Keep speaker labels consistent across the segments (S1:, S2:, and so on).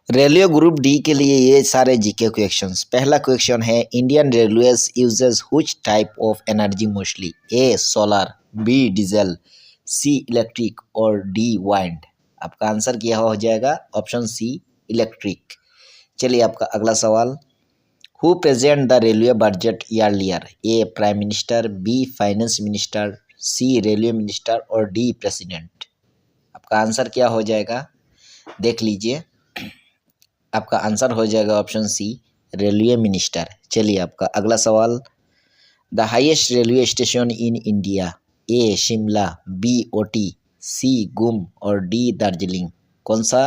S1: Railway group D के लिए ये सारे जीके क्वेश्चंस। पहला क्वेश्चन है Indian railways uses which type of energy mostly? A solar, B diesel, C electric और डी वाइंड। आपका आंसर क्या हो जाएगा? Option C electric. चलिए आपका अगला सवाल। Who present the railway budget earlier? A prime minister, B finance minister, C railway minister और डी प्रेसिडेंट। आपका आंसर क्या हो जाएगा? देख लीजिए, आपका आंसर हो जाएगा ऑप्शन सी रेलवे मिनिस्टर। चलिए आपका अगला सवाल। The highest railway station in India? A Shimla, B Ooty, C Ghum और डी दार्जिलिंग। कौन सा?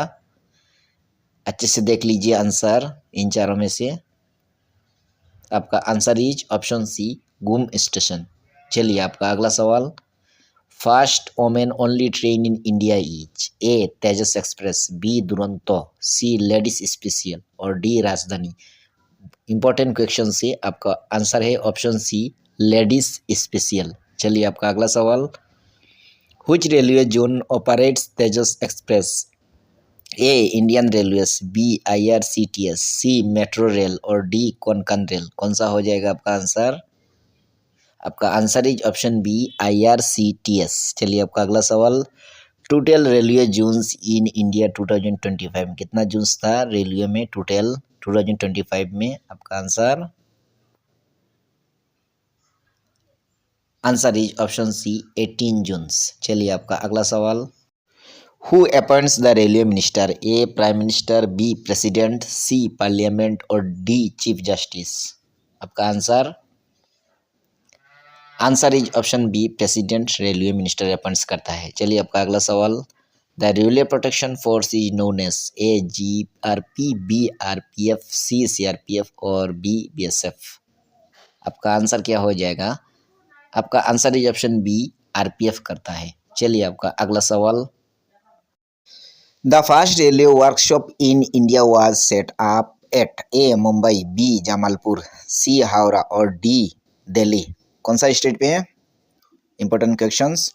S1: अच्छे से देख लीजिए आंसर इन चारों में से। आपका आंसर इज ऑप्शन सी गुम स्टेशन। चलिए आपका अगला सवाल। Fast women only train in India is? A Tejas express, B Duronto, C ladies special और डी राजधानी। इंपॉर्टेंट क्वेश्चन से आपका आंसर है ऑप्शन सी लेडीज स्पेशल। चलिए आपका अगला सवाल। Which railway zone operates Tejas express? A Indian railways, B IRCTS, C metro rail और D Konkan rail. कौन सा हो जाएगा आपका आंसर? आपका answer is option B IRCTS. चलिए आपका अगला सवाल। Total railway zones in India 2025 में कितना जोन्स था रेलवे में टोटल 2025 में? आपका answer is option C 18 zones. चलिए आपका अगला सवाल। Who appoints the railway minister? A prime minister, B president, C parliament और डी चीफ जस्टिस। आपका answer is option B president railway minister appoints करता है। चलिए आपका अगला सवाल। The railway protection force is known as? A GRP, B RPF, C CRPF और B BSF. आपका आंसर क्या हो जाएगा? आपका answer is option B RPF करता है। चलिए आपका अगला सवाल। The first railway workshop in India was set up at? A Mumbai, B Jamalpur, C Howrah और डी दिल्ली। कौन सा स्टेट पे है? Important questions.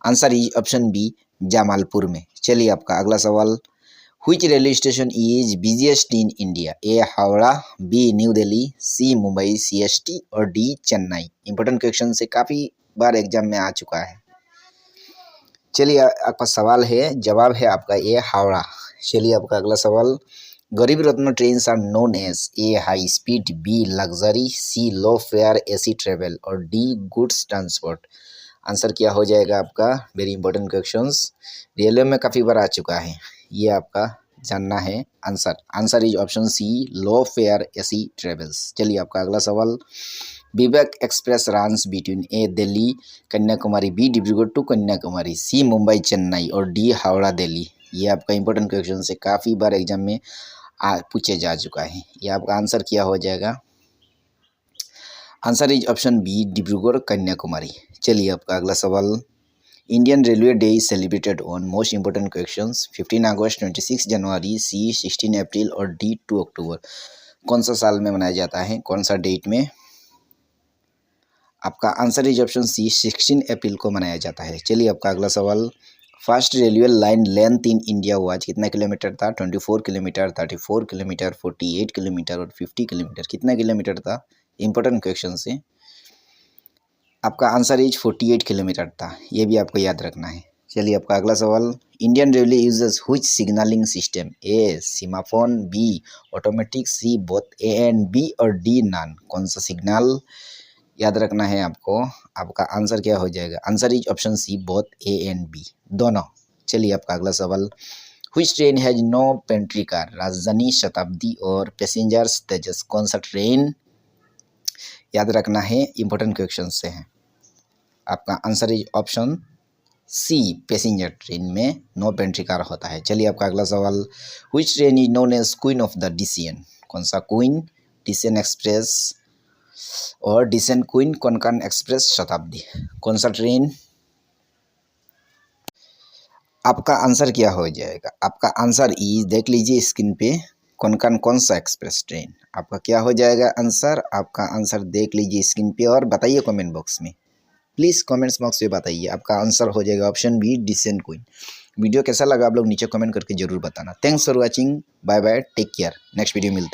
S1: Answer is option B Jamalpur में। चलिए आपका अगला सवाल। Which railway station is busiest in India? A Howrah, B new Delhi, C Mumbai CST और डी चेन्नई। इंपॉर्टेंट क्वेश्चन से काफ़ी बार एग्जाम में आ चुका है। चलिए आपका सवाल है, जवाब है आपका ए हावड़ा। चलिए आपका अगला सवाल। Garib Rath train are known as? A high speed, B luxury, C low fare AC travel और डी गुड्स ट्रांसपोर्ट। आंसर क्या हो जाएगा आपका? वेरी इंपॉर्टेंट क्वेश्चंस, रेलवे में काफ़ी बार आ चुका है, ये आपका जानना है answer is option C low fare AC travels. चलिए आपका अगला सवाल। Vivek express runs between A Delhi Kanyakumari, B Dibrugarh to Kanyakumari, C Mumbai Chennai और डी हावड़ा दिल्ली। ये आपका इंपॉर्टेंट क्वेश्चन से काफ़ी बार एग्जाम में पूछे जा चुका है। ये आपका आंसर क्या हो जाएगा? Answer is option B Dibrugarh Kanyakumari. चलिए आपका अगला सवाल। Indian railway day is celebrated on? Most important questions. 15 अगस्त, 26 जनवरी, सी 16 अप्रैल और डी 2 अक्टूबर। कौन सा साल में मनाया जाता है? कौन सा डेट में? आपका आंसर इज ऑप्शन सी 16 अप्रैल को मनाया जाता है। चलिए आपका अगला सवाल। First railway line length in India was? कितना किलोमीटर था? 24 किलोमीटर, 34 किलोमीटर, 48 किलोमीटर और 50 किलोमीटर। कितना किलोमीटर था? इंपॉर्टेंट क्वेश्चन से। आपका आंसर इज 48 किलोमीटर था, ये भी आपको याद रखना है। चलिए आपका अगला सवाल। Indian railway uses which signalling system? A semaphore, B automatic, C both A and B और डी नॉन। कौन सा सिग्नल याद रखना है आपको? आपका आंसर क्या हो जाएगा? Answer is option C both A and B, दोनों। चलिए आपका अगला सवाल। Which train has no pantry car? Rajdhani, Shatabdi और पैसेंजर्स तेजस। कौन सा ट्रेन याद रखना है? इंपॉर्टेंट क्वेश्चन से है। आपका answer is option C passenger train में नो पेंट्री कार होता है। चलिए आपका अगला सवाल। Which train is known as queen of the Deccan? कौन सा क्वीन? डिसियन एक्सप्रेस और डिसियन क्वीन, कोंकण एक्सप्रेस, शताब्दी। कौन सा ट्रेन? आपका आंसर क्या हो जाएगा? आपका आंसर इज देख लीजिए स्क्रीन पे, कोंकण कौन सा एक्सप्रेस ट्रेन। आपका क्या हो जाएगा आंसर? आपका आंसर देख लीजिए स्क्रीन पे और बताइए कमेंट बॉक्स में, प्लीज़ कमेंट्स बॉक्स में बताइए। आपका आंसर हो जाएगा option B Deccan queen. Video कैसा लगा आप लोग नीचे कमेंट करके जरूर बताना। Thanks for watching, bye bye, take care, next video मिलते हैं।